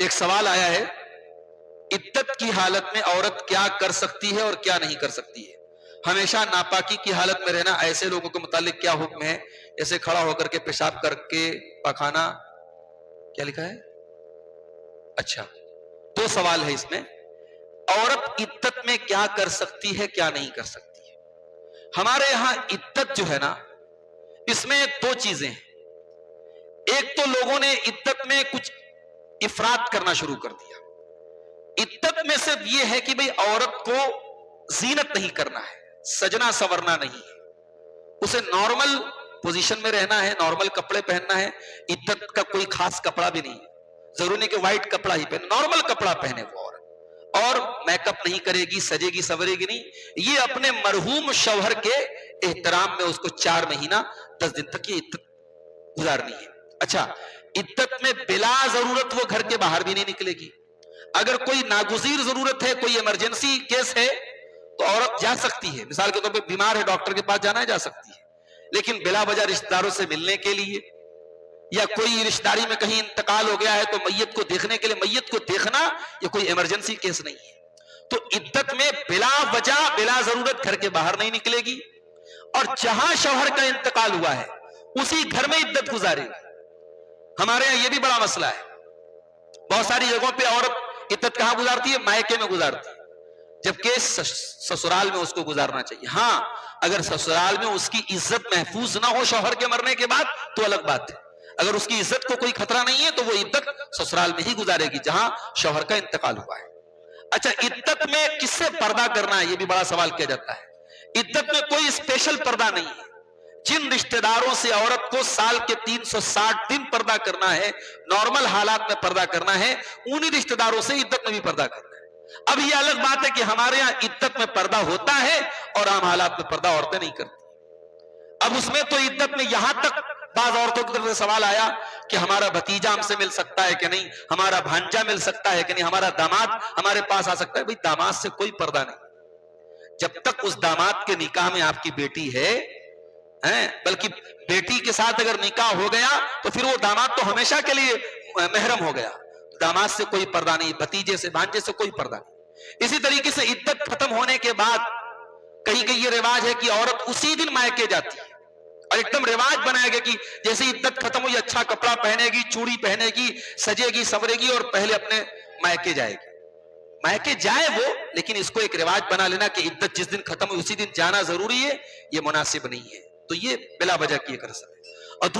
ایک سوال آیا ہے، عدت کی حالت میں عورت کیا کر سکتی ہے اور کیا نہیں کر سکتی ہے؟ ہمیشہ ناپاکی کی حالت میں رہنا، ایسے لوگوں کے متعلق کیا حکم ہے؟ ایسے کھڑا ہو کر کے پیشاب کر کے پاخانہ، کیا لکھا ہے؟ اچھا، دو سوال ہے اس میں۔ عورت عدت میں کیا کر سکتی ہے، کیا نہیں کر سکتی ہے؟ ہمارے یہاں عدت جو ہے نا، اس میں دو چیزیں ہیں۔ ایک تو لوگوں نے عدت میں کچھ افراط کرنا شروع کر دیا۔ عدت میں صرف یہ ہے کہ بھئی عورت کو زینت نہیں کرنا ہے، سجنا سورنا نہیں ہے، اسے نارمل پوزیشن میں رہنا ہے، نارمل کپڑے پہننا ہے۔ عدت کا کوئی خاص کپڑا بھی نہیں ہے، ضروری نہیں کہ وائٹ کپڑا ہی پہنے، نارمل کپڑا پہنے وہ عورت، اور میک اپ نہیں کرے گی، سجے گی سورے گی نہیں۔ یہ اپنے مرحوم شوہر کے احترام میں اس کو 4 مہینہ 10 دن تک یہ عدت گزارنی ہے۔ اچھا، عدت میں بلا ضرورت وہ گھر کے باہر بھی نہیں نکلے گی۔ اگر کوئی ناگزیر ضرورت ہے، کوئی ایمرجنسی کیس ہے تو عورت جا سکتی ہے، مثال کے طور پہ بیمار ہے، ڈاکٹر کے پاس جانا ہے، جا سکتی ہے، لیکن بلا وجہ رشتہ داروں سے ملنے کے لیے یا کوئی رشتہ داری میں کہیں انتقال ہو گیا ہے تو میت کو دیکھنے کے لیے، میت کو دیکھنا یہ کوئی ایمرجنسی کیس نہیں ہے۔ تو عدت میں بلا وجہ بلا ضرورت گھر کے باہر نہیں نکلے گی، اور جہاں شوہر کا انتقال ہوا ہے اسی گھر میں عدت گزارے گی۔ ہمارے یہاں یہ بھی بڑا مسئلہ ہے، بہت ساری جگہوں پہ عورت عدت کہاں گزارتی ہے؟ مائکے میں گزارتی ہے، جبکہ سسرال میں اس کو گزارنا چاہیے۔ ہاں، اگر سسرال میں اس کی عزت محفوظ نہ ہو شوہر کے مرنے کے بعد تو الگ بات ہے، اگر اس کی عزت کو کوئی خطرہ نہیں ہے تو وہ عدت سسرال میں ہی گزارے گی جہاں شوہر کا انتقال ہوا ہے۔ اچھا، عدت میں کس سے پردہ کرنا ہے، یہ بھی بڑا سوال کیا جاتا ہے۔ عدت میں کوئی اسپیشل پردہ نہیں ہے۔ جن رشتہ داروں سے عورت کو سال کے 360 دن پردہ کرنا ہے، نارمل حالات میں پردہ کرنا ہے، انہی رشتہ داروں سے عدت میں بھی پردہ کرنا ہے۔ اب یہ الگ بات ہے کہ ہمارے ہاں عدت میں پردہ ہوتا ہے اور عام حالات میں پردہ عورتیں نہیں کرتی۔ اب اس میں تو عدت میں یہاں تک بعض عورتوں کی طرف سے سوال آیا کہ ہمارا بھتیجا ہم سے مل سکتا ہے کہ نہیں، ہمارا بھانجا مل سکتا ہے کہ نہیں، ہمارا داماد ہمارے پاس آ سکتا ہے۔ بھئی داماد سے کوئی پردہ نہیں، جب تک اس داماد کے نکاح میں آپ کی بیٹی ہے، بلکہ بیٹی کے ساتھ اگر نکاح ہو گیا تو پھر وہ داماد تو ہمیشہ کے لیے محرم ہو گیا، داماد سے کوئی پردہ نہیں، بھتیجے سے بھانجے سے کوئی پردہ نہیں۔ اسی طریقے سے عدت ختم ہونے کے بعد کہیں کہیں یہ رواج ہے کہ عورت اسی دن مائکے جاتی ہے، اور ایک دم رواج بنایا گیا کہ جیسے عدت ختم ہوئی اچھا کپڑا پہنے گی، چوڑی پہنے گی، سجے گی سورے گی اور پہلے اپنے مائکے جائے گی۔ مائکے جائے وہ، لیکن اس کو ایک رواج بنا لینا کہ عدت جس دن ختم ہوئی اسی دن جانا ضروری ہے، یہ مناسب نہیں ہے۔ تو یہ بلا وجہ کیے کر سکتے۔